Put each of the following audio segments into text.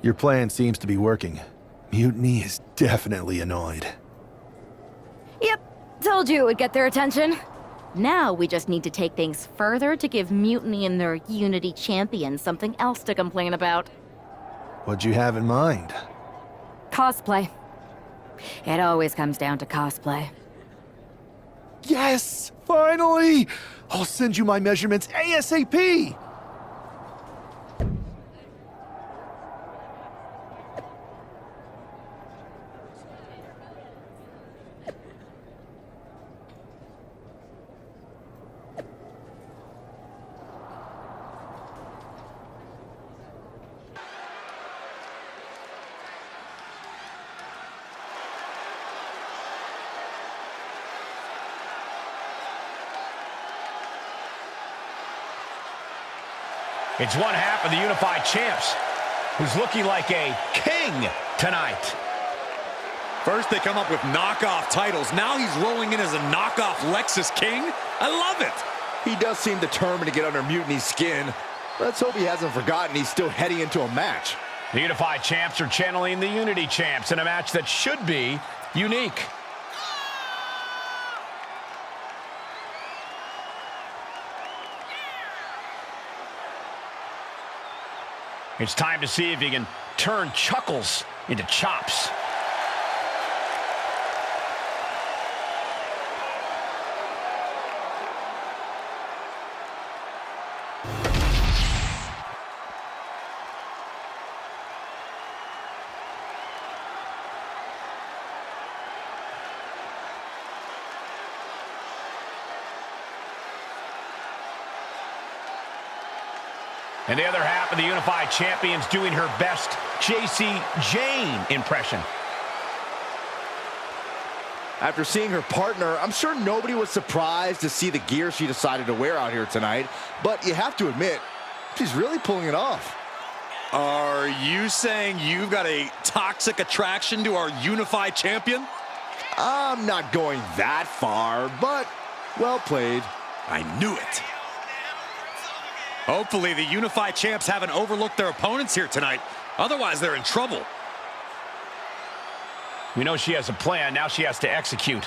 Your plan seems to be working. Mutiny is definitely annoyed. Yep, told you it would get their attention. Now we just need to take things further to give Mutiny and their Unity champions something else to complain about. What'd you have in mind? Cosplay. It always comes down to cosplay. Yes! Finally! I'll send you my measurements ASAP! It's one half of the Unified Champs, who's looking like a king tonight. First they come up with knockoff titles. Now he's rolling in as a knockoff Lexus King. I love it. He does seem determined to get under Mutiny's skin. Let's hope he hasn't forgotten he's still heading into a match. The Unified Champs are channeling the Unity Champs in a match that should be unique. It's time to see if he can turn chuckles into chops. And the other half of the Unified Champions doing her best JC Jane impression. After seeing her partner, I'm sure nobody was surprised to see the gear she decided to wear out here tonight. But you have to admit, she's really pulling it off. Are you saying you've got a toxic attraction to our Unified Champion? I'm not going that far, but well played. I knew it. Hopefully the Unified Champs haven't overlooked their opponents here tonight. Otherwise, they're in trouble. We know she has a plan. Now she has to execute.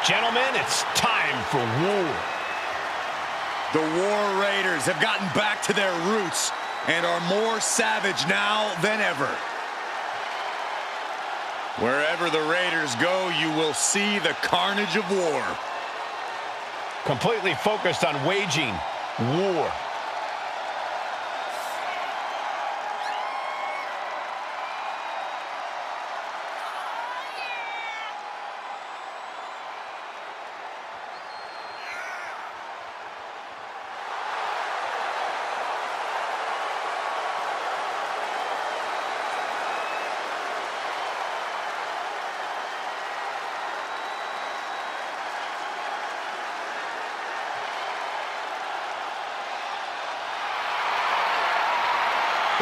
Gentlemen, it's time for war. The War Raiders have gotten back to their roots and are more savage now than ever. Wherever the Raiders go, you will see the carnage of war. Completely focused on waging war.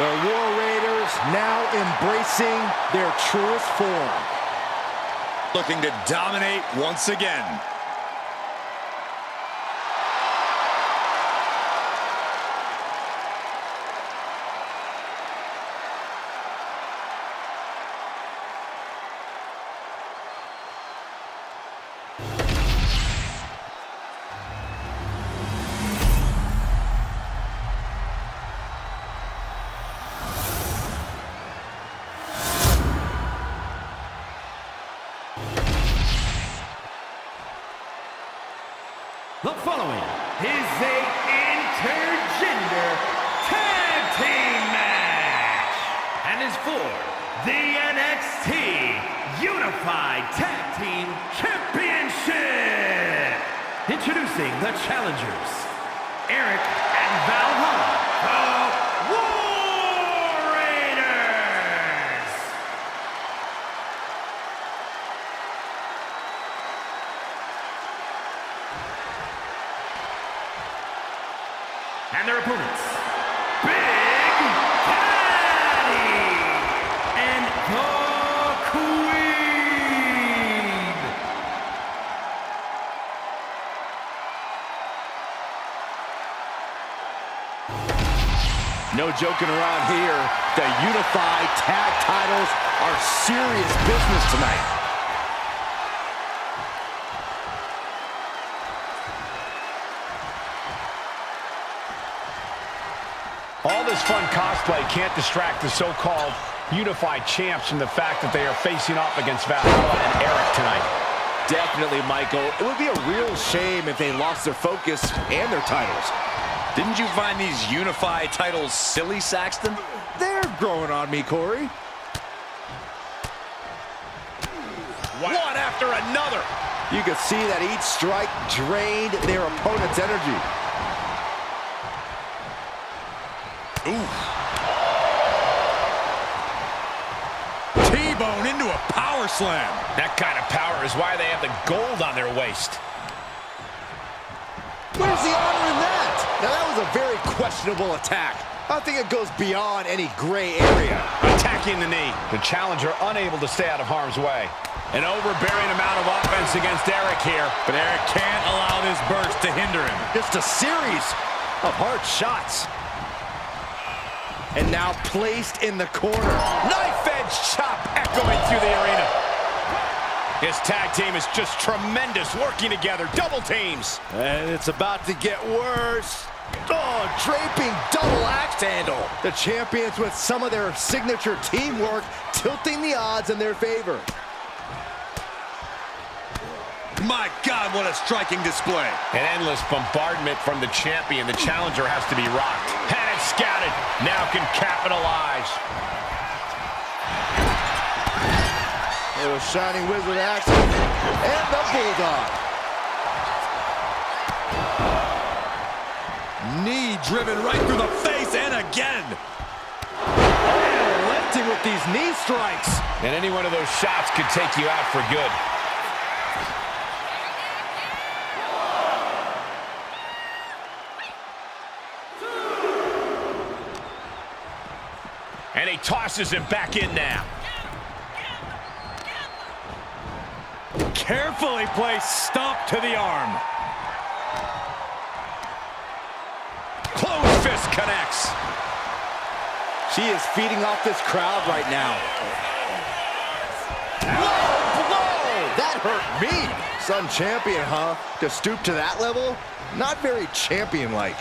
The War Raiders now embracing their truest form. Looking to dominate once again. The following is a intergender tag team match and is for the NXT Unified Tag Team Championship. Introducing the challengers, Eric and Valhalla, the War And their opponents, Big Daddy and the Queen. No joking around here. The unified tag titles are serious business tonight. All this fun cosplay can't distract the so-called unified champs from the fact that they are facing off against Valhalla and Eric tonight. Definitely, Michael. It would be a real shame if they lost their focus and their titles. Didn't you find these unified titles silly, Saxton? They're growing on me, Corey. One after another. You could see that each strike drained their opponent's energy. Ooh. T-bone into a power slam. That kind of power is why they have the gold on their waist. Where's the honor in that? Now, that was a very questionable attack. I think it goes beyond any gray area. Attacking the knee. The challenger unable to stay out of harm's way. An overbearing amount of offense against Eric here. But Eric can't allow this burst to hinder him. Just a series of hard shots. And now placed in the corner. Knife edge chop echoing through the arena. His tag team is just tremendous, working together, double teams. And it's about to get worse. Oh, draping double axe handle. The champions with some of their signature teamwork tilting the odds in their favor. My God, what a striking display. An endless bombardment from the champion. The challenger has to be rocked. Had it scouted. Now can capitalize. The Shining Wizard axe and the Bulldog. Knee driven right through the face and again. Lifting with these knee strikes. And any one of those shots could take you out for good. And he tosses him back in now. Carefully placed stomp to the arm. Closed fist connects. She is feeding off this crowd right now. Whoa, blow! That hurt me. Son champion, huh? To stoop to that level? Not very champion-like.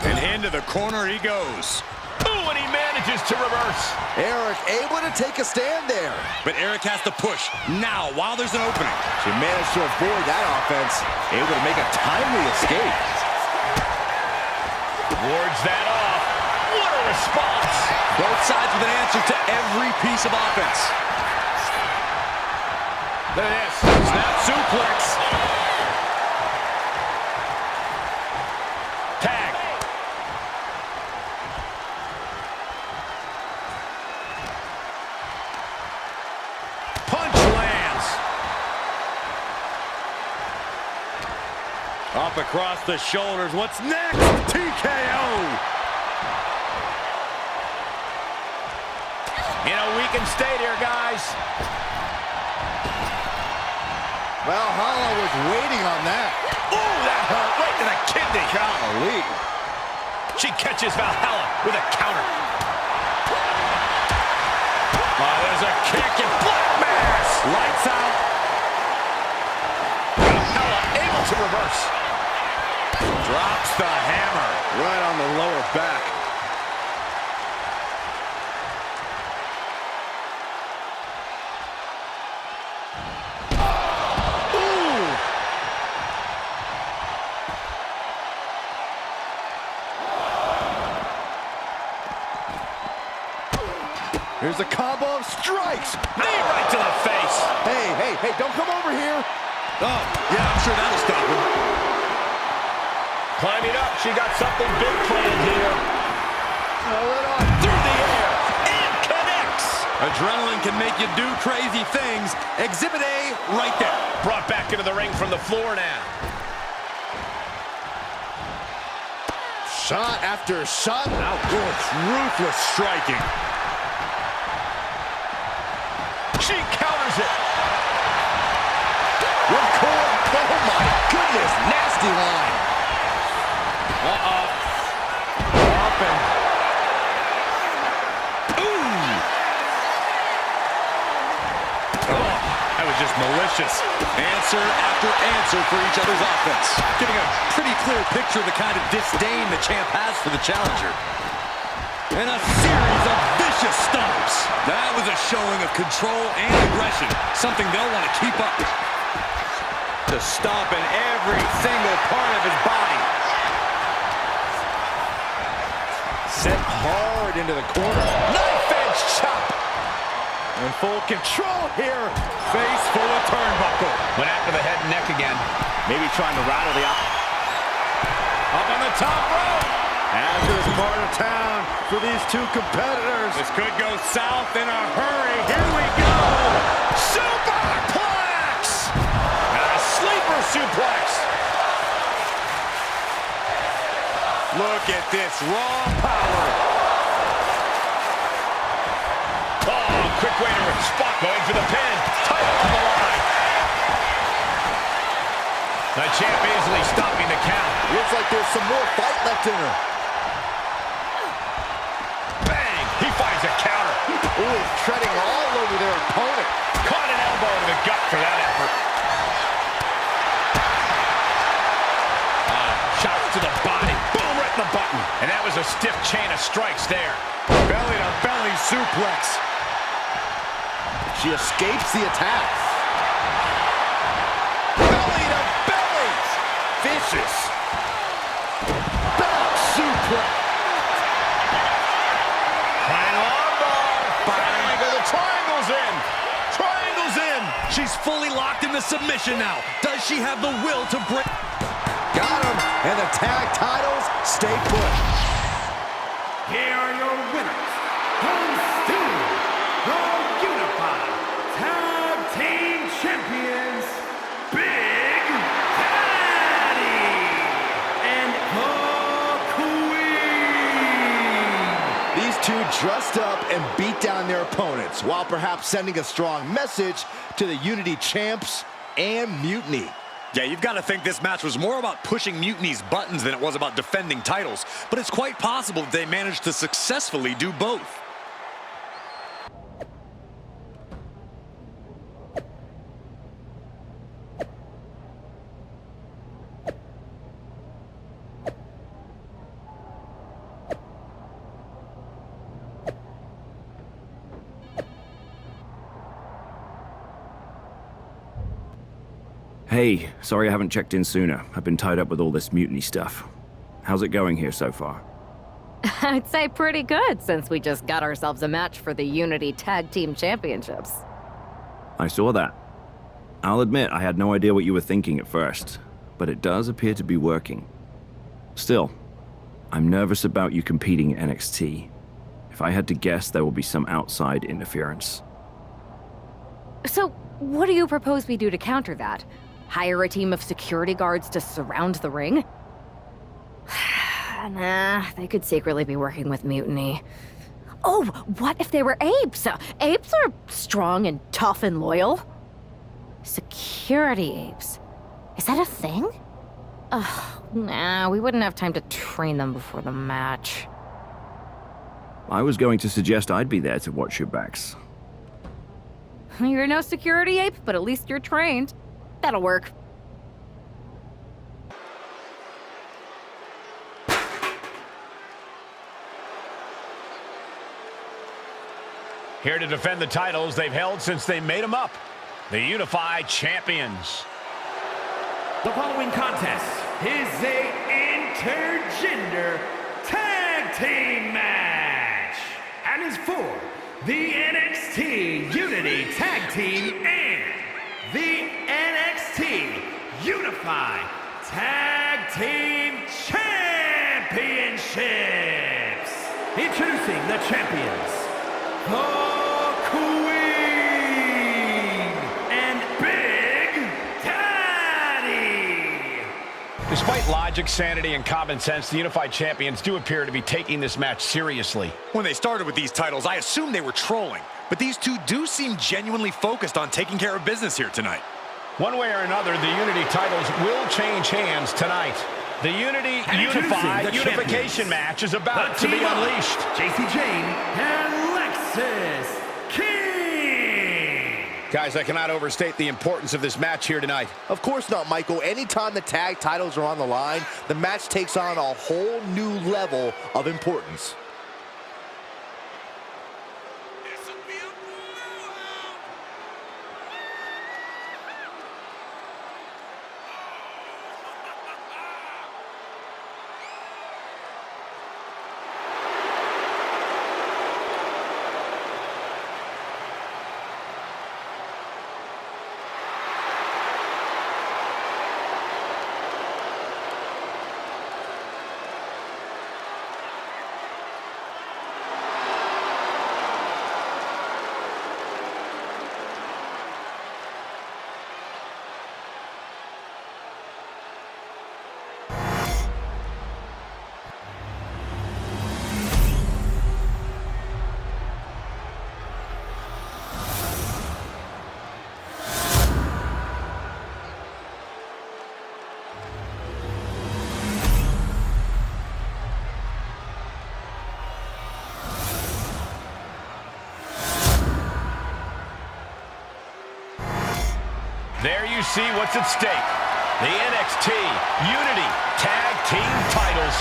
And into the corner he goes. Ooh, and he manages to reverse. Eric able to take a stand there. But Eric has to push now while there's an opening. She managed to avoid that offense, able to make a timely escape. Wards that off. What a response. Both sides with an answer to every piece of offense. Look at this. Snap suplex. Tag. Punch lands. Up across the shoulders. What's next? TKO. In a weakened state here, guys. Valhalla was waiting on that. Ooh, that hurt right to the kidney. Golly. She catches Valhalla with a counter. Oh, there's a kick and black mass. Lights out. Valhalla able to reverse. Drops the hammer. Right on the lower back. Here's a combo of strikes. Knee right to the face. Hey, don't come over here. Oh, yeah, I'm sure that'll stop him. Climbing up, she got something big planned here. Through the air, and connects. Adrenaline can make you do crazy things. Exhibit A right there. Brought back into the ring from the floor now. Shot after shot. It's ruthless striking. She counters it. With core. Oh my goodness, nasty line. Uh-oh. Up and... Ooh! Oh, that was just malicious. Answer after answer for each other's offense. Getting a pretty clear picture of the kind of disdain the champ has for the challenger. And a series of vicious stomps. That was a showing of control and aggression, something they'll want to keep up. To stomp in every single part of his body. Set hard into the corner. Knife edge chop. In full control here. Face full of turnbuckle. Went after the head and neck again. Maybe trying to rattle the up on the top rope. Hazardous part of town for these two competitors. This could go south in a hurry. Here we go. Superplex. And a sleeper suplex. Look at this raw power. Oh, quick way to spot. Going for the pin. Title on the line. The champ easily stopping the count. Looks like there's some more fight left in her. Bang! He finds a counter. Ooh, treading all over their opponent. Caught an elbow to the gut for that effort. Shots to the body. Boom, right in the button. And that was a stiff chain of strikes there. Belly to belly suplex. She escapes the attack. Belly to belly. Vicious. Back suplex. Hang on, bar. Bang. The triangle's in. Triangle's in. She's fully locked into submission now. Does she have the will to break? Got him. And the tag titles stay put. Here are your winners, from Stu, the Unified Tag Team Champions, Big Daddy, and the Queen. These two dressed up and beat down their opponents, while perhaps sending a strong message to the Unity champs and Mutiny. Yeah, you've got to think this match was more about pushing Mutiny's buttons than it was about defending titles. But it's quite possible that they managed to successfully do both. Hey, sorry I haven't checked in sooner. I've been tied up with all this mutiny stuff. How's it going here so far? I'd say pretty good, since we just got ourselves a match for the Unity Tag Team Championships. I saw that. I'll admit I had no idea what you were thinking at first, but it does appear to be working. Still, I'm nervous about you competing in NXT. If I had to guess, there will be some outside interference. So, what do you propose we do to counter that? Hire a team of security guards to surround the ring? Nah, they could secretly be working with Mutiny. Oh, what if they were apes? Apes are strong and tough and loyal. Security apes? Is that a thing? Nah, we wouldn't have time to train them before the match. I was going to suggest I'd be there to watch your backs. You're no security ape, but at least you're trained. That'll work. Here to defend the titles they've held since they made them up. The Unified Champions. The following contest is a intergender tag team match and is for the NXT Unity Tag Team and the NXT Unified Tag Team Championships. Introducing the champions, the Queen and Big Daddy. Despite logic, sanity, and common sense, the Unified Champions do appear to be taking this match seriously. When they started with these titles, I assumed they were trolling. But these two do seem genuinely focused on taking care of business here tonight. One way or another, the Unity titles will change hands tonight. The Unity Unified Unification match is about to be unleashed. JC Jane and Lexis King. Guys, I cannot overstate the importance of this match here tonight. Of course not, Michael. Anytime the tag titles are on the line, the match takes on a whole new level of importance. There you see what's at stake. The NXT Unity Tag Team titles.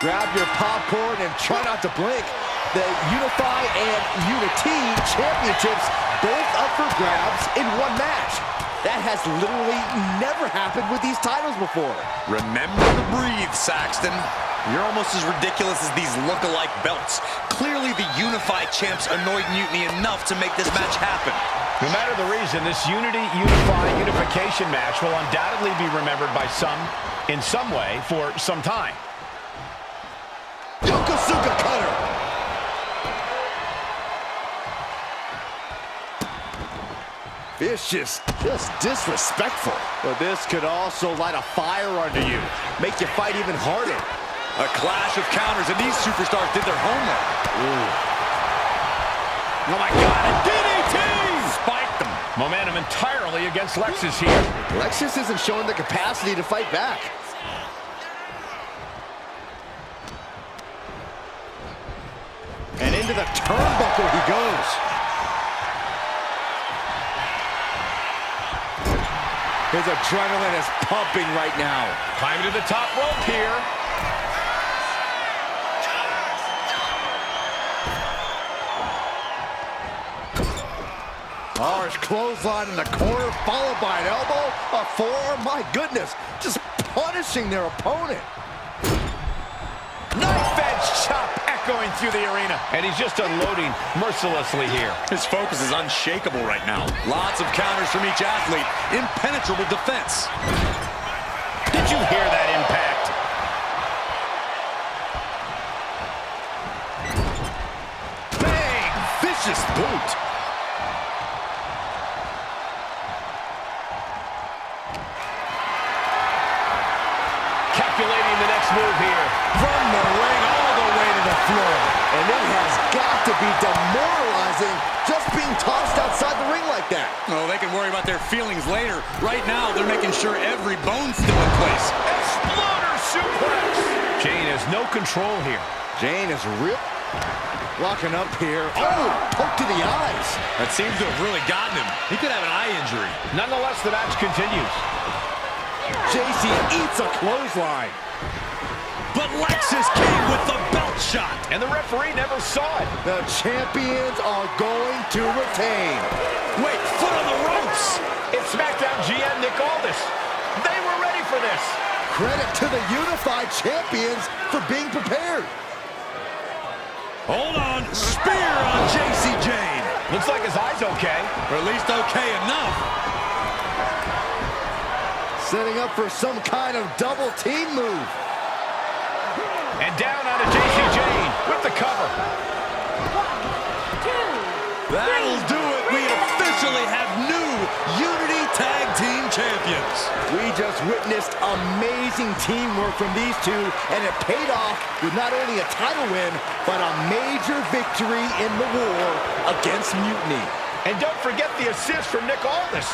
Grab your popcorn and try not to blink. The Unify and Unity Championships both up for grabs in one match. That has literally never happened with these titles before. Remember to breathe, Saxton. You're almost as ridiculous as these look-alike belts. Clearly the Unified Champs annoyed Mutiny enough to make this match happen. No matter the reason, this Unity Unified Unification match will undoubtedly be remembered by some, in some way, for some time. Yokosuka Cutter. Vicious, just disrespectful. But this could also light a fire under you, make you fight even harder. A clash of counters, and these superstars did their homework. Ooh. Oh my God, a DDT! Spiked them. Momentum entirely against Lexis here. Lexis isn't showing the capacity to fight back. And into the turnbuckle he goes. His adrenaline is pumping right now. Climbing to the top rope here. Harsh clothesline in the corner, followed by an elbow, a forearm. My goodness, just punishing their opponent. Knife edge chop echoing through the arena. And he's just unloading mercilessly here. His focus is unshakable right now. Lots of counters from each athlete. Impenetrable defense. Did you hear that impact? Bang! Vicious boot. Calculating the next move here. From the ring all the way to the floor. And it has got to be demoralizing just being tossed outside the ring like that. Oh, they can worry about their feelings later. Right now, they're making sure every bone's still in place. Exploder suplex. Jane has no control here. Jane is locking up here. Oh, poke to the eyes. That seems to have really gotten him. He could have an eye injury. Nonetheless, the match continues. JC eats a clothesline. But Lexis came with the belt shot. And the referee never saw it. The champions are going to retain. Wait, foot on the ropes. It's SmackDown GM Nick Aldis. They were ready for this. Credit to the Unified Champions for being prepared. Hold on. Spear on JC Jane. Looks like his eye's okay. Or at least okay enough. Setting up for some kind of double team move. And down onto JC Jane with the cover. That'll do it. We officially have new Unity Tag Team Champions. We just witnessed amazing teamwork from these two, and it paid off with not only a title win, but a major victory in the war against Mutiny. And don't forget the assist from Nick Aldis.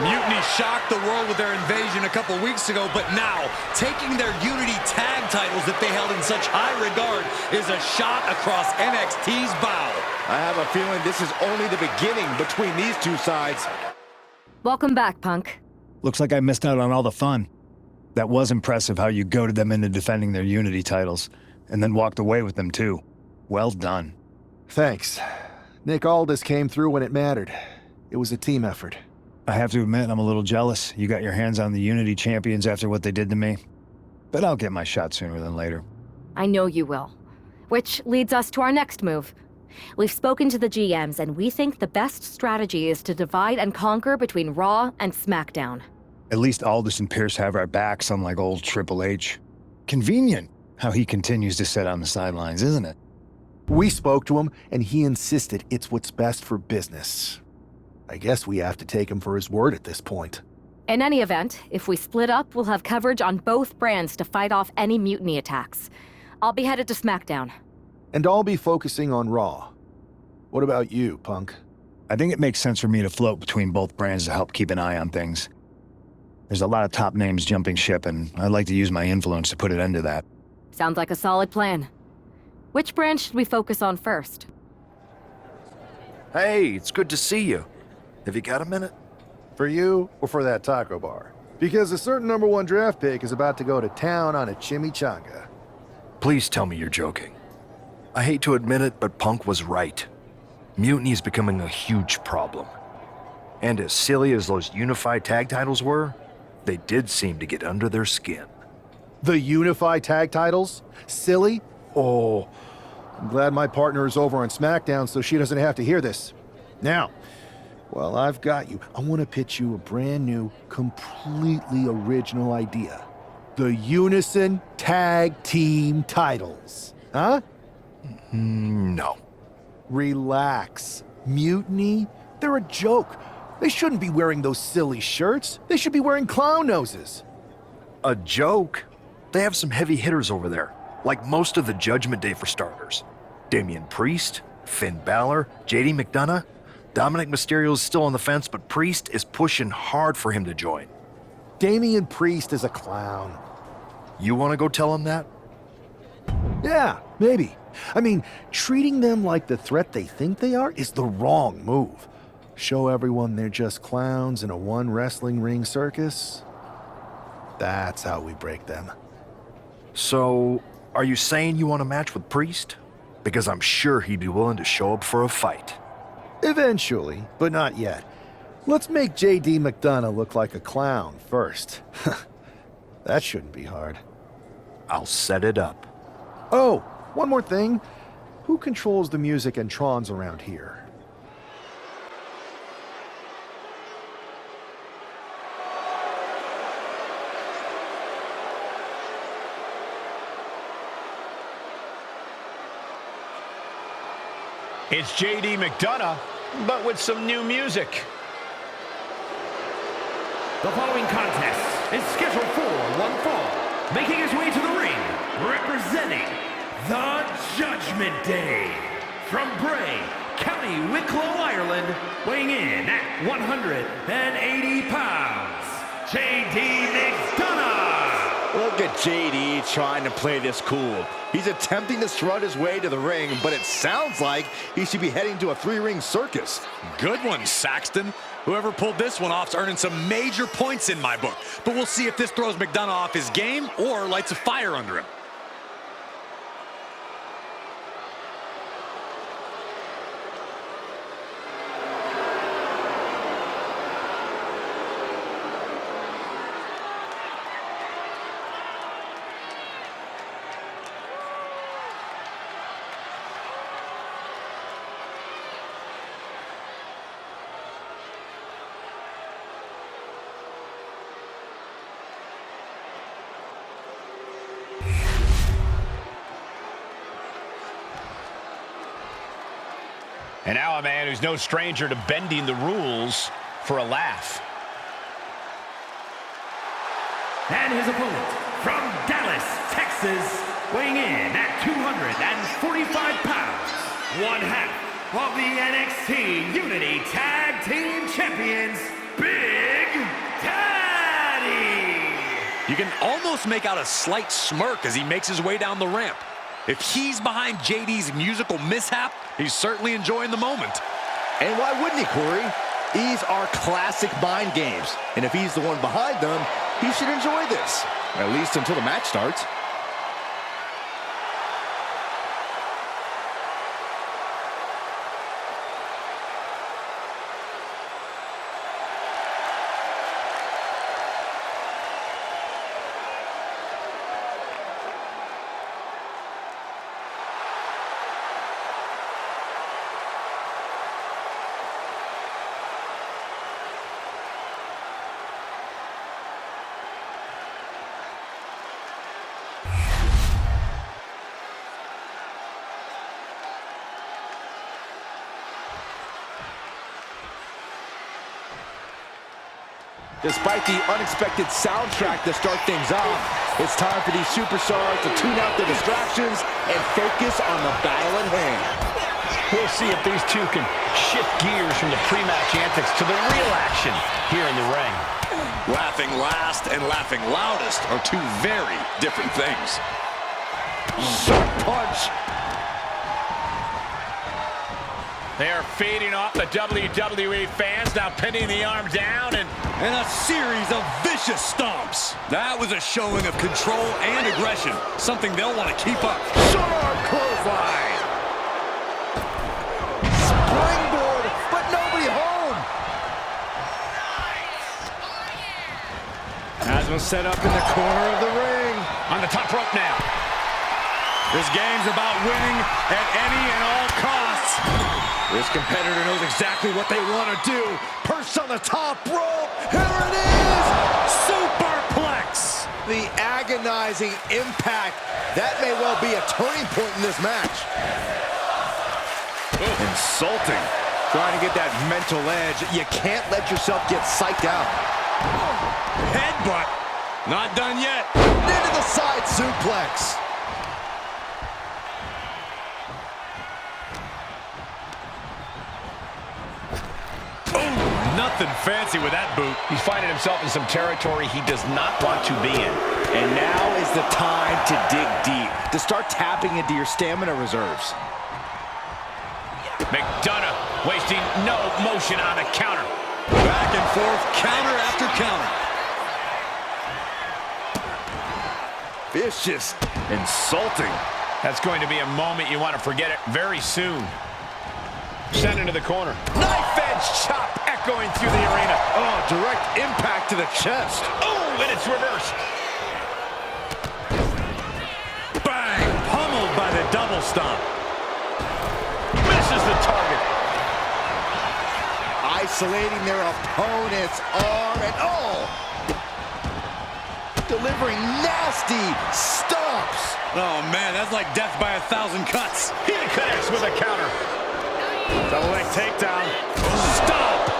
Mutiny shocked the world with their invasion a couple weeks ago, but now, taking their Unity tag titles that they held in such high regard is a shot across NXT's bow. I have a feeling this is only the beginning between these two sides. Welcome back, Punk. Looks like I missed out on all the fun. That was impressive how you goaded them into defending their Unity titles, and then walked away with them too. Well done. Thanks. Nick Aldis came through when it mattered. It was a team effort. I have to admit, I'm a little jealous. You got your hands on the Unity champions after what they did to me. But I'll get my shot sooner than later. I know you will. Which leads us to our next move. We've spoken to the GMs, and we think the best strategy is to divide and conquer between Raw and SmackDown. At least Aldis and Pierce have our backs, unlike old Triple H. Convenient how he continues to sit on the sidelines, isn't it? We spoke to him, and he insisted it's what's best for business. I guess we have to take him for his word at this point. In any event, if we split up, we'll have coverage on both brands to fight off any Mutiny attacks. I'll be headed to SmackDown. And I'll be focusing on Raw. What about you, Punk? I think it makes sense for me to float between both brands to help keep an eye on things. There's a lot of top names jumping ship, and I'd like to use my influence to put an end to that. Sounds like a solid plan. Which brand should we focus on first? Hey, it's good to see you. Have you got a minute? For you or for that taco bar? Because a certain #1 draft pick is about to go to town on a chimichanga. Please tell me you're joking. I hate to admit it, but Punk was right. Mutiny is becoming a huge problem. And as silly as those unified tag titles were, they did seem to get under their skin. The unified tag titles? Silly? Oh, I'm glad my partner is over on SmackDown so she doesn't have to hear this. Now, while I've got you, I want to pitch you a brand new, completely original idea. The Unison Tag Team titles. Huh? No. Relax. Mutiny? They're a joke. They shouldn't be wearing those silly shirts. They should be wearing clown noses. A joke? They have some heavy hitters over there, like most of the Judgment Day for starters. Damian Priest, Finn Balor, JD McDonough. Dominic Mysterio's still on the fence, but Priest is pushing hard for him to join. Damian Priest is a clown. You want to go tell him that? Yeah, maybe. I mean, treating them like the threat they think they are is the wrong move. Show everyone they're just clowns in a one wrestling ring circus. That's how we break them. So, are you saying you want a match with Priest? Because I'm sure he'd be willing to show up for a fight. Eventually, but not yet. Let's make JD McDonough look like a clown first. That shouldn't be hard. I'll set it up. Oh, one more thing. Who controls the music and trons around here? It's JD McDonough, but with some new music. The following contest is scheduled for one fall. Making his way to the ring, representing the Judgment Day. From Bray, County Wicklow, Ireland, weighing in at 180 pounds, JD McDonough. Look at JD trying to play this cool. He's attempting to strut his way to the ring, but it sounds like he should be heading to a three-ring circus. Good one, Saxton. Whoever pulled this one off's earning some major points in my book. But we'll see if this throws McDonough off his game or lights a fire under him. And now a man who's no stranger to bending the rules for a laugh. And his opponent, from Dallas, Texas, weighing in at 245 pounds, one half of the NXT Unity Tag Team Champions, Big Daddy. You can almost make out a slight smirk as he makes his way down the ramp. If he's behind JD's musical mishap, he's certainly enjoying the moment. And why wouldn't he, Corey? These are classic mind games. And if he's the one behind them, he should enjoy this. At least until the match starts. Despite the unexpected soundtrack to start things off, it's time for these superstars to tune out their distractions and focus on the battle at hand. We'll see if these two can shift gears from the pre-match antics to the real action here in the ring. Laughing last and laughing loudest are two very different things. Sharp punch. They are feeding off the WWE fans, now pinning the arm down and a series of vicious stomps. That was a showing of control and aggression, something they'll want to keep up. Sharp clothesline. Springboard, but nobody home. has one set up in the corner of the ring. On the top rope now. This game's about winning at any and all costs. This competitor knows exactly what they want to do. Perched on the top rope. Here it is. Superplex. The agonizing impact. That may well be a turning point in this match. Insulting. Trying to get that mental edge. You can't let yourself get psyched out. Headbutt. Not done yet. Into the side suplex. Nothing fancy with that boot. He's finding himself in some territory he does not want to be in. And now is the time to dig deep, to start tapping into your stamina reserves. McDonough wasting no motion on the counter. Back and forth, counter after counter. Vicious. Insulting. That's going to be a moment you want to forget it very soon. Sent into the corner. Knife edge chop echoing through the arena. Oh, direct impact to the chest. Oh, and it's reversed. Bang! Pummeled by the double stomp. Misses the target. Isolating their opponent's arm and delivering nasty stomps. Oh, man, that's like death by 1,000 cuts. He connects with a counter. Double leg takedown. Stop!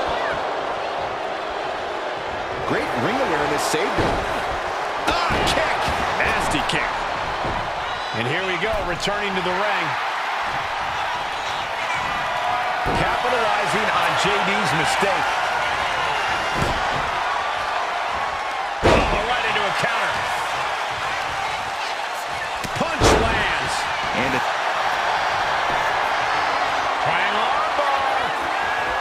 Great ring awareness saved him. Kick. Nasty kick. And here we go, returning to the ring. Capitalizing on JD's mistake. Oh, right into a counter. Punch lands. And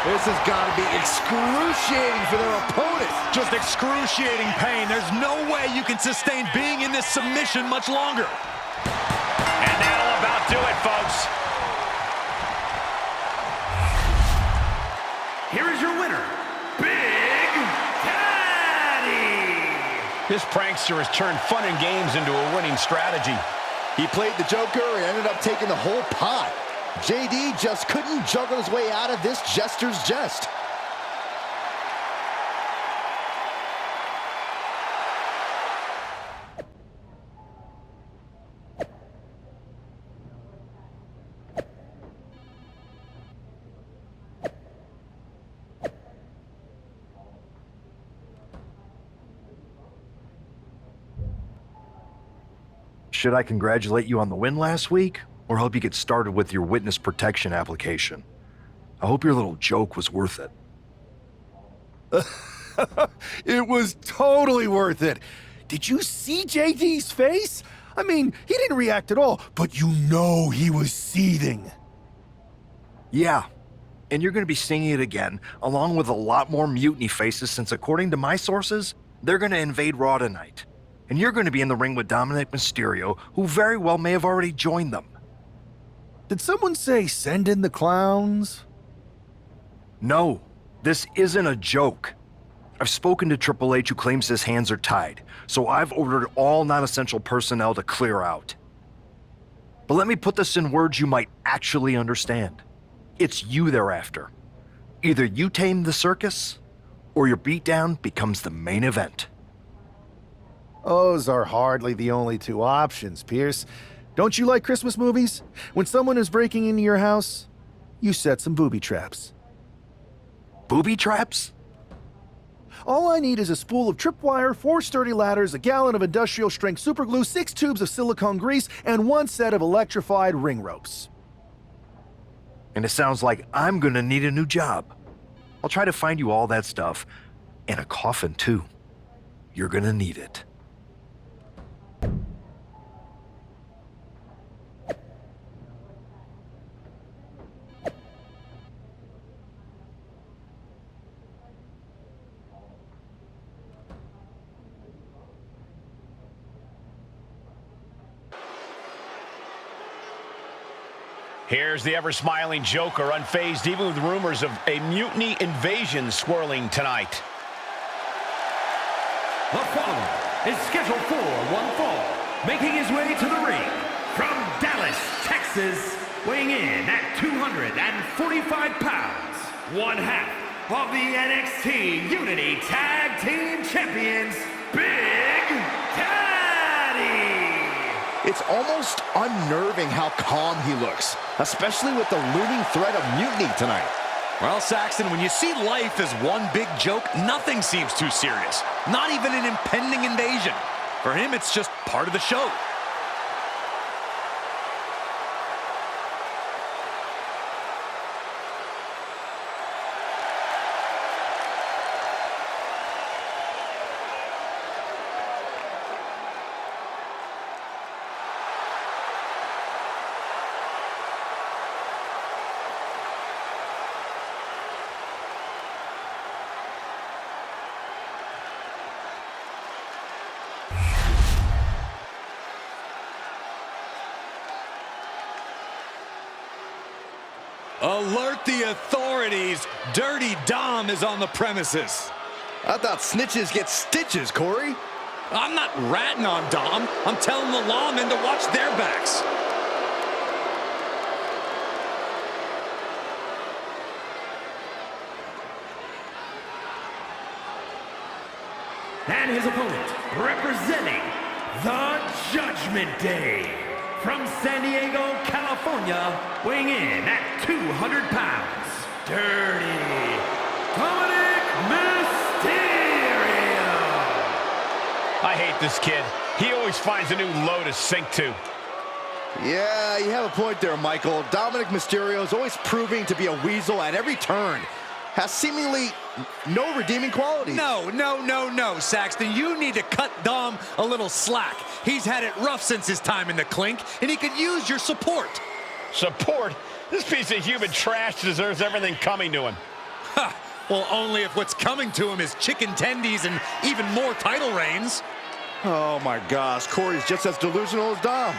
this has got to be excruciating for their opponent. Just excruciating pain. There's no way you can sustain being in this submission much longer. And that'll about do it, folks. Here is your winner, Big Daddy. This prankster has turned fun and games into a winning strategy. He played the Joker and ended up taking the whole pot. JD just couldn't juggle his way out of this jester's jest. should I congratulate you on the win last week, or help you get started with your witness protection application? I hope your little joke was worth it. It was totally worth it. Did you see JD's face? I mean, he didn't react at all, but you know he was seething. Yeah, and you're going to be seeing it again, along with a lot more mutiny faces, since according to my sources, they're going to invade Raw tonight. And you're going to be in the ring with Dominic Mysterio, who very well may have already joined them. Did someone say send in the clowns? No, this isn't a joke. I've spoken to Triple H, who claims his hands are tied, so I've ordered all non-essential personnel to clear out. But let me put this in words you might actually understand. It's you they're after. Either you tame the circus, or your beatdown becomes the main event. Those are hardly the only two options, Pierce. Don't you like Christmas movies? When someone is breaking into your house, you set some booby traps. Booby traps? All I need is a spool of tripwire, 4 sturdy ladders, a gallon of industrial-strength superglue, 6 tubes of silicone grease, and 1 set of electrified ring ropes. And it sounds like I'm gonna need a new job. I'll try to find you all that stuff, and a coffin too. You're gonna need it. Here's the ever-smiling Joker, unfazed even with rumors of a mutiny invasion swirling tonight. The following is scheduled for one fall, making his way to the ring from Dallas, Texas, weighing in at 245 pounds, one half of the NXT Unity Tag Team Champions, Big Daddy. It's almost unnerving how calm he looks, especially with the looming threat of mutiny tonight. Well, Saxton, when you see life as one big joke, nothing seems too serious. Not even an impending invasion. For him, it's just part of the show. Alert the authorities. Dirty Dom is on the premises. I thought snitches get stitches, Corey. I'm not ratting on Dom. I'm telling the lawmen to watch their backs. And his opponent, representing the Judgment Day, from San Diego, California, weighing in at 200 pounds, Dirty Dominic Mysterio. I hate this kid. He always finds a new low to sink to. Yeah, you have a point there, Michael. Dominic Mysterio is always proving to be a weasel at every turn. Has seemingly no redeeming qualities. No, Saxton. You need to cut Dom a little slack. He's had it rough since his time in the clink, and he could use your support. Support? This piece of human trash deserves everything coming to him. Ha! Well, only if what's coming to him is chicken tendies and even more title reigns. Oh my gosh, Corey's just as delusional as Dom.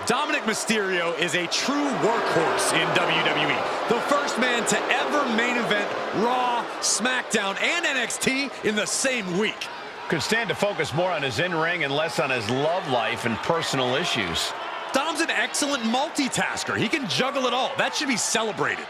Dominic Mysterio is a true workhorse in WWE. The first man to ever main event Raw, SmackDown, and NXT in the same week. Could stand to focus more on his in-ring and less on his love life and personal issues. Dom's an excellent multitasker. He can juggle it all. That should be celebrated.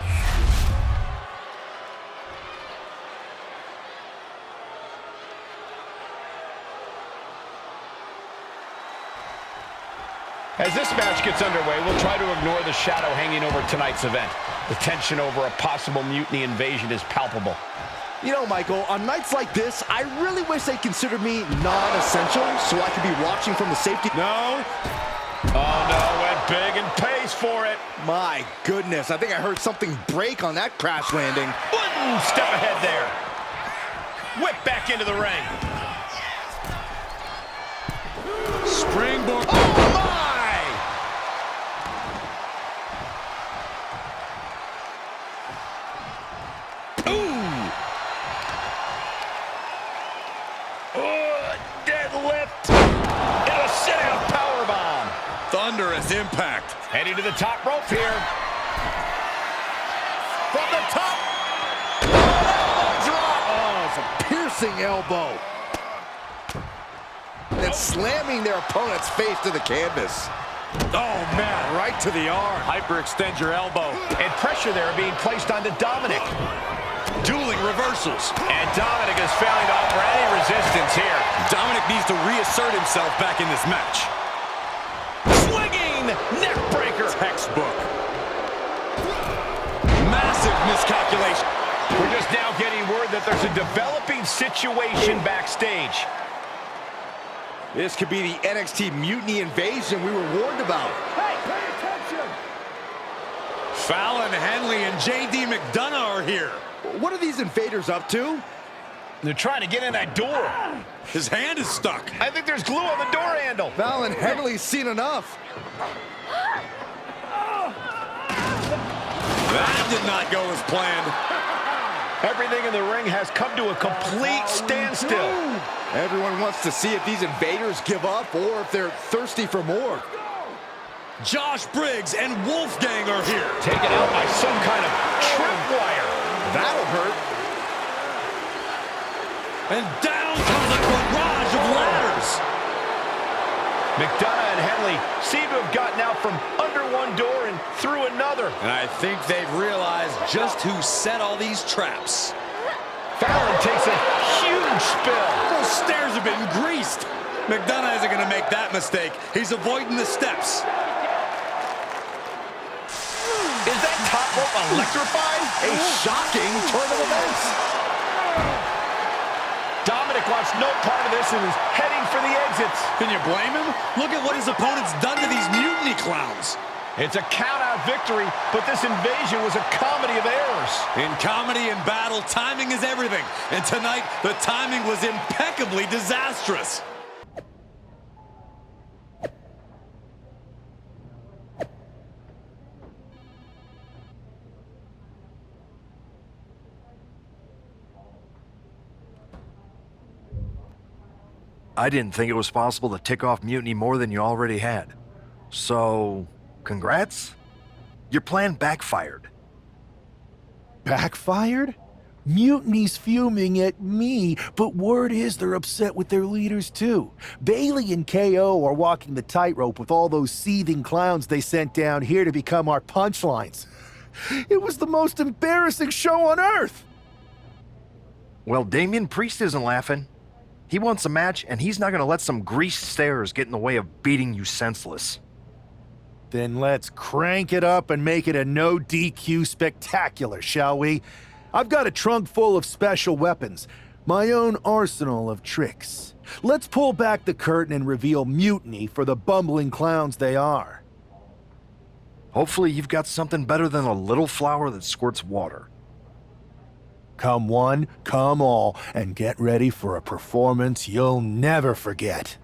As this match gets underway, we'll try to ignore the shadow hanging over tonight's event. The tension over a possible mutiny invasion is palpable. You know, Michael, on nights like this, I really wish they considered me non-essential so I could be watching from the safety. No. Oh, no, went big and pays for it. My goodness, I think I heard something break on that crash landing. One step ahead there. Whip back into the ring. Springboard. Oh, my! Deadlift. It'll sit out powerbomb. Thunderous impact. Heading to the top rope here. From the top. Elbow drop. Oh, it's a piercing elbow. And slamming their opponent's face to the canvas. Oh, man. Right to the arm. Hyperextend your elbow. And pressure there being placed onto Dominic. Dueling reversals. And Dominic is failing to offer any resistance here. Dominic needs to reassert himself back in this match. Swinging neck breaker. Textbook. Massive miscalculation. We're just now getting word that there's a developing situation backstage. This could be the NXT Mutiny invasion we were warned about. Hey, pay attention. Fallon, Henley, and J.D. McDonough are here. What are these invaders up to? They're trying to get in that door. His hand is stuck. I think there's glue on the door handle. Val and Henley's seen enough. That did not go as planned. Everything in the ring has come to a complete standstill. Everyone wants to see if these invaders give up or if they're thirsty for more. Josh Briggs and Wolfgang are here. Taken out by some kind of tripwire. That'll hurt. And down comes a barrage of ladders. McDonough and Henley seem to have gotten out from under one door and through another. And I think they've realized just who set all these traps. Fallon takes a huge spill. Those stairs have been greased. McDonough isn't going to make that mistake. He's avoiding the steps. Is that top rope electrified? A shocking turn of events. Dominic wants no part of this and is heading for the exits. Can you blame him? Look at what his opponent's done to these mutiny clowns. It's a count-out victory, but this invasion was a comedy of errors. In comedy and battle, timing is everything. And tonight, the timing was impeccably disastrous. I didn't think it was possible to tick off Mutiny more than you already had. So, congrats? Your plan backfired. Backfired? Mutiny's fuming at me, but word is they're upset with their leaders too. Bailey and KO are walking the tightrope with all those seething clowns they sent down here to become our punchlines. It was the most embarrassing show on earth! Well, Damian Priest isn't laughing. He wants a match, and he's not going to let some greased stairs get in the way of beating you senseless. Then let's crank it up and make it a no DQ spectacular, shall we? I've got a trunk full of special weapons, my own arsenal of tricks. Let's pull back the curtain and reveal Mutiny for the bumbling clowns they are. Hopefully you've got something better than a little flower that squirts water. Come one, come all, and get ready for a performance you'll never forget.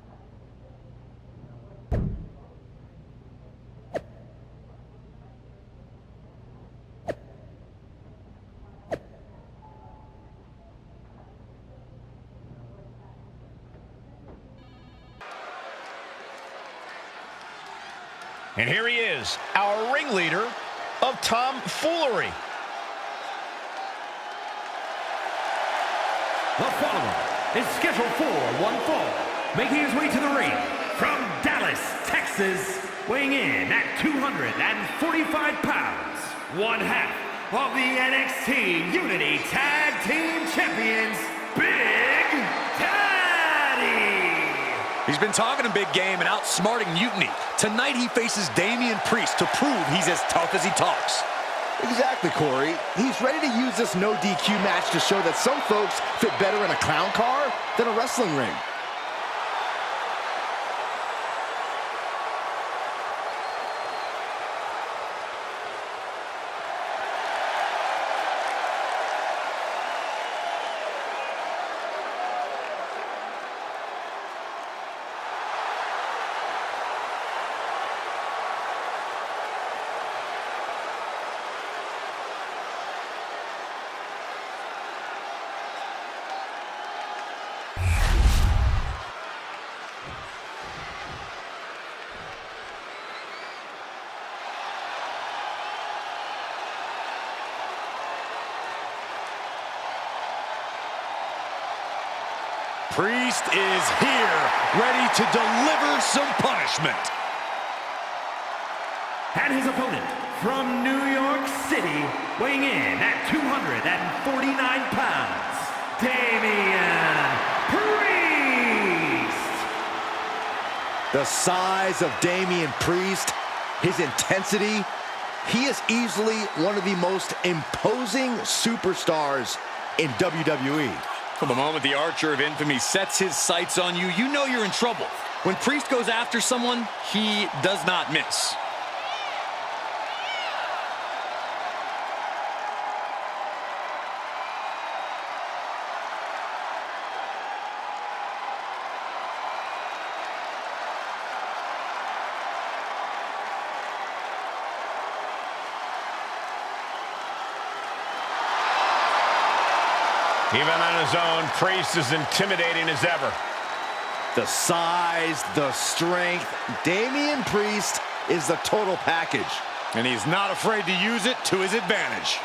And here he is, our ringleader of tomfoolery. The following is scheduled for one fall, making his way to the ring from Dallas, Texas, weighing in at 245 pounds, one half of the NXT Unity Tag Team Champions, Big Daddy. He's been talking a big game and outsmarting Mutiny. Tonight he faces Damian Priest to prove he's as tough as he talks. Exactly, Corey. He's ready to use this no DQ match to show that some folks fit better in a clown car than a wrestling ring. Priest is here, ready to deliver some punishment. And his opponent from New York City, weighing in at 249 pounds, Damian Priest. The size of Damian Priest, his intensity, he is easily one of the most imposing superstars in WWE. From the moment the Archer of Infamy sets his sights on you, you know you're in trouble. When Priest goes after someone, he does not miss. Even on his own, Priest is intimidating as ever. The size, the strength, Damian Priest is the total package. And he's not afraid to use it to his advantage.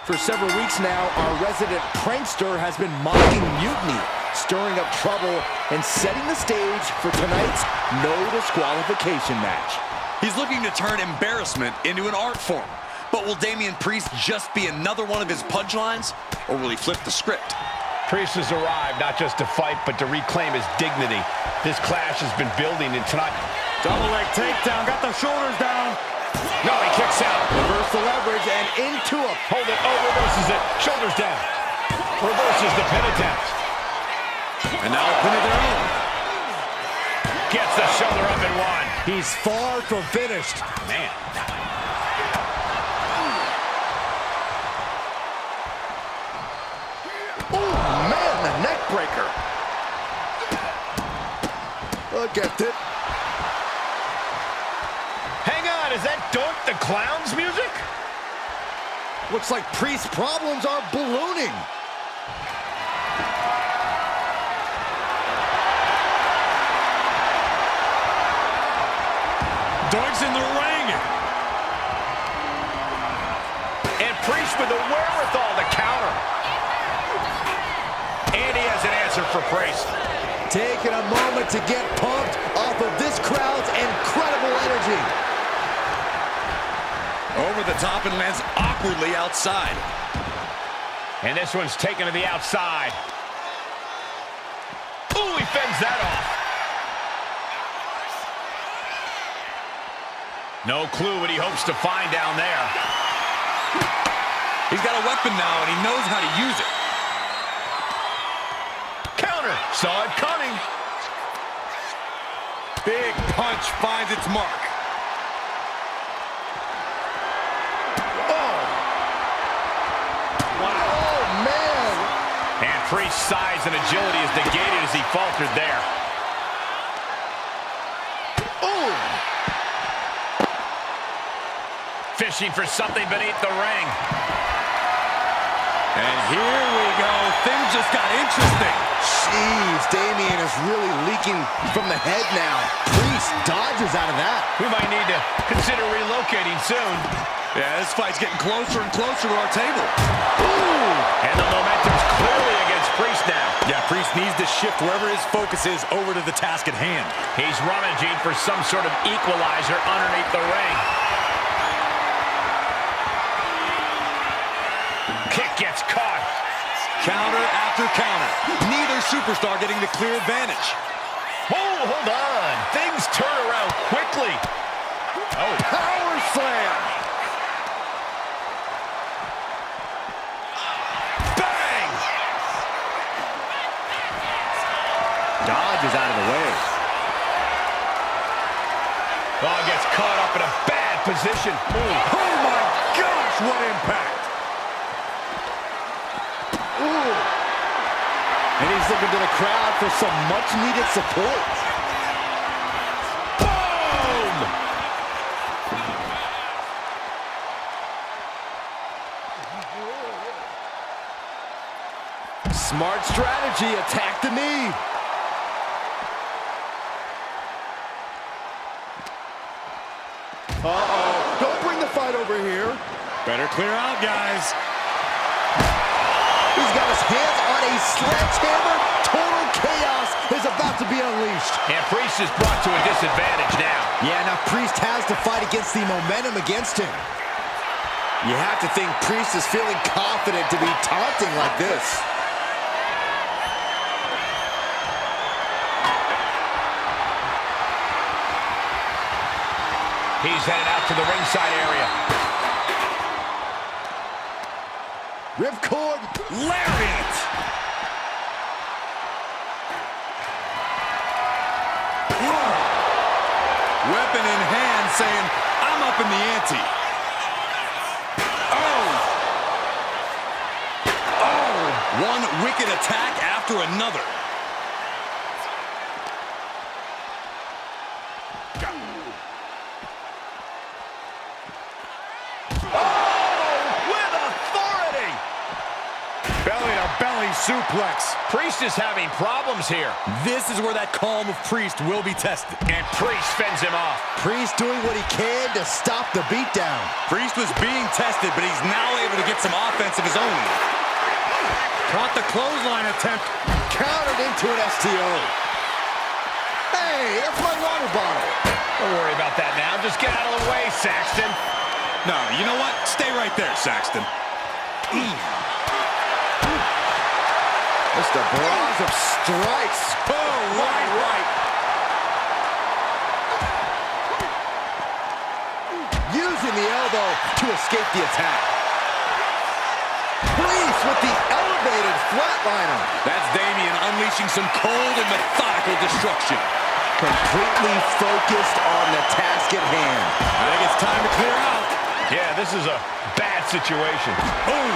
For several weeks now, our resident prankster has been mocking Mutiny, stirring up trouble and setting the stage for tonight's no disqualification match. He's looking to turn embarrassment into an art form. But will Damian Priest just be another one of his punchlines, or will he flip the script? Priest has arrived not just to fight, but to reclaim his dignity. This clash has been building, and tonight... Double leg takedown, got the shoulders down. No, he kicks out. Reverse the leverage and into a... Hold it. Oh, reverses it. Shoulders down. Reverses the pin attempt. And now a pin of their own. Gets the shoulder up and one. He's far from finished. Man. Oh, man, the neck breaker. Look at it. Hang on, is that Doink the Clown's music? Looks like Priest's problems are ballooning. Doink's in the ring. And Priest with the wherewithal to counter. And he has an answer for Priest. Taking a moment to get pumped off of this crowd's incredible energy. Over the top and lands awkwardly outside. And this one's taken to the outside. Ooh, he fends that off. No clue what he hopes to find down there. He's got a weapon now, and he knows how to use it. Counter. Saw it coming. Big punch finds its mark. Priest's size and agility is negated as he faltered there. Ooh! Fishing for something beneath the ring. And here we go. Things just got interesting. Jeez, Damian is really leaking from the head now. Priest dodges out of that. We might need to consider relocating soon. Yeah, this fight's getting closer and closer to our table. Ooh! And the momentum's clearly against Priest now. Yeah, Priest needs to shift wherever his focus is over to the task at hand. He's rummaging for some sort of equalizer underneath the ring. Kick gets caught. Counter after counter. Neither superstar getting the clear advantage. Oh, hold on. Things turn around quickly. Oh, Power slam. bang! Dodges out of the way. Oh, gets caught up in a bad position. Oh my gosh, what impact! Ooh. And he's looking to the crowd for some much-needed support. Boom! Smart strategy, attack the knee. Uh-oh, don't bring the fight over here. Better clear out, guys. He's got his hands on a sledgehammer. Total chaos is about to be unleashed. And Priest is brought to a disadvantage now. Yeah, now Priest has to fight against the momentum against him. You have to think Priest is feeling confident to be taunting like this. He's headed out to the ringside area. Ripcord Lariat! Weapon in hand saying, I'm up in the ante. One wicked attack after another. With authority! Belly-to-belly suplex. Priest is having problems here. This is where that calm of Priest will be tested. And Priest fends him off. Priest doing what he can to stop the beatdown. Priest was being tested, but he's now able to get some offense of his own. Caught the clothesline attempt. Countered into an STO. Hey, that's my water bottle. Don't worry about that now. Just get out of the way, Saxton. No, you know what? Stay right there, Saxton. Just a barrage of strikes. Oh, right. Using the elbow to escape the attack. Priest with the elevated flatliner. That's Damian unleashing some cold and methodical destruction. Completely focused on the task at hand. I think it's time to clear out. Yeah, this is a bad situation. Boom.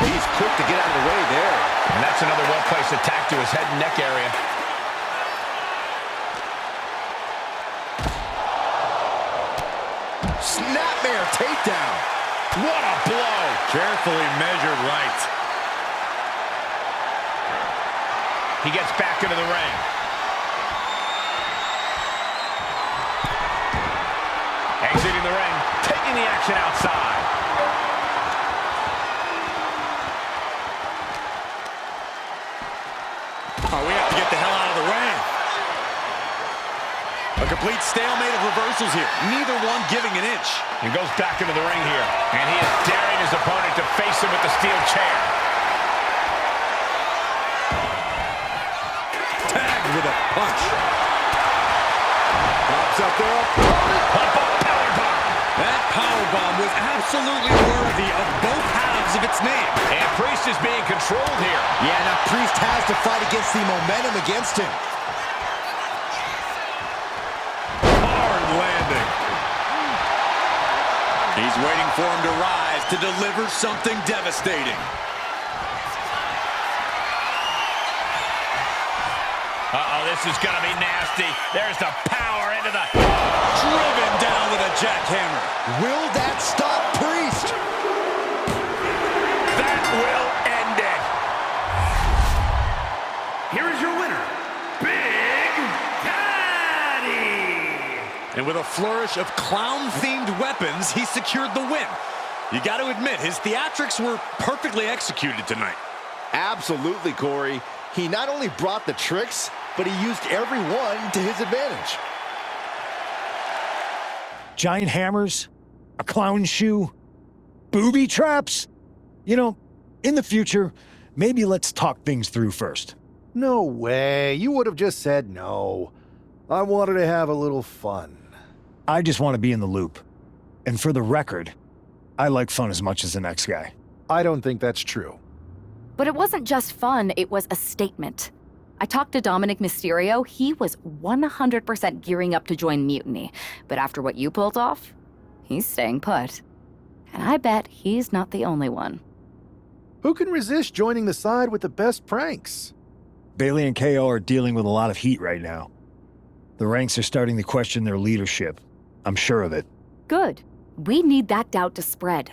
He's quick to get out of the way there. And that's another well-placed attack to his head and neck area. Snapmare takedown. What a blow! Carefully measured right. He gets back into the ring. Exiting the ring, taking the action outside. Oh, we have to get the hell out of the ring. A complete stalemate of reversals here. Neither one giving an inch. He goes back into the ring here. And he is daring his opponent to face him with the steel chair. Tagged with a punch. Pops up there. Powerbomb. That powerbomb was absolutely worthy of both halves of its name. And Priest is being controlled here. Yeah, now Priest has to fight against the momentum against him. Hard landing. He's waiting for him to rise to deliver something devastating. Uh-oh, this is going to be nasty. There's the power into the... Driven down with a jackhammer. Will that stop Priest? That will end it. Here is your winner, Big Daddy! And with a flourish of clown-themed weapons, he secured the win. You got to admit, his theatrics were perfectly executed tonight. Absolutely, Corey. He not only brought the tricks, but he used every one to his advantage. Giant hammers? A clown shoe? Booby traps? You know, in the future, maybe let's talk things through first. No way. You would have just said no. I wanted to have a little fun. I just want to be in the loop. And for the record, I like fun as much as the next guy. I don't think that's true. But it wasn't just fun, it was a statement. I talked to Dominic Mysterio. He was 100% gearing up to join Mutiny. But after what you pulled off, he's staying put. And I bet he's not the only one. Who can resist joining the side with the best pranks? Bailey and KO are dealing with a lot of heat right now. The ranks are starting to question their leadership. I'm sure of it. Good. We need that doubt to spread.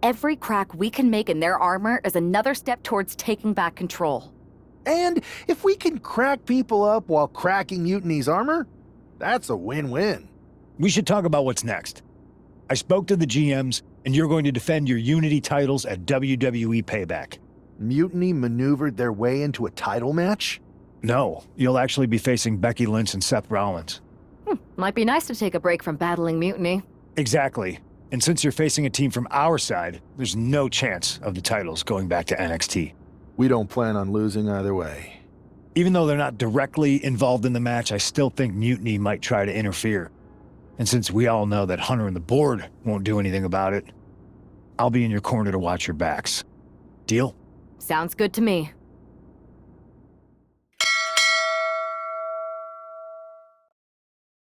Every crack we can make in their armor is another step towards taking back control. And if we can crack people up while cracking Mutiny's armor, that's a win-win. We should talk about what's next. I spoke to the GMs, and you're going to defend your Unity titles at WWE Payback. Mutiny maneuvered their way into a title match? No, you'll actually be facing Becky Lynch and Seth Rollins. Might be nice to take a break from battling Mutiny. Exactly. And since you're facing a team from our side, there's no chance of the titles going back to NXT. We don't plan on losing either way. Even though they're not directly involved in the match, I still think Mutiny might try to interfere. And since we all know that Hunter and the board won't do anything about it, I'll be in your corner to watch your backs. Deal? Sounds good to me.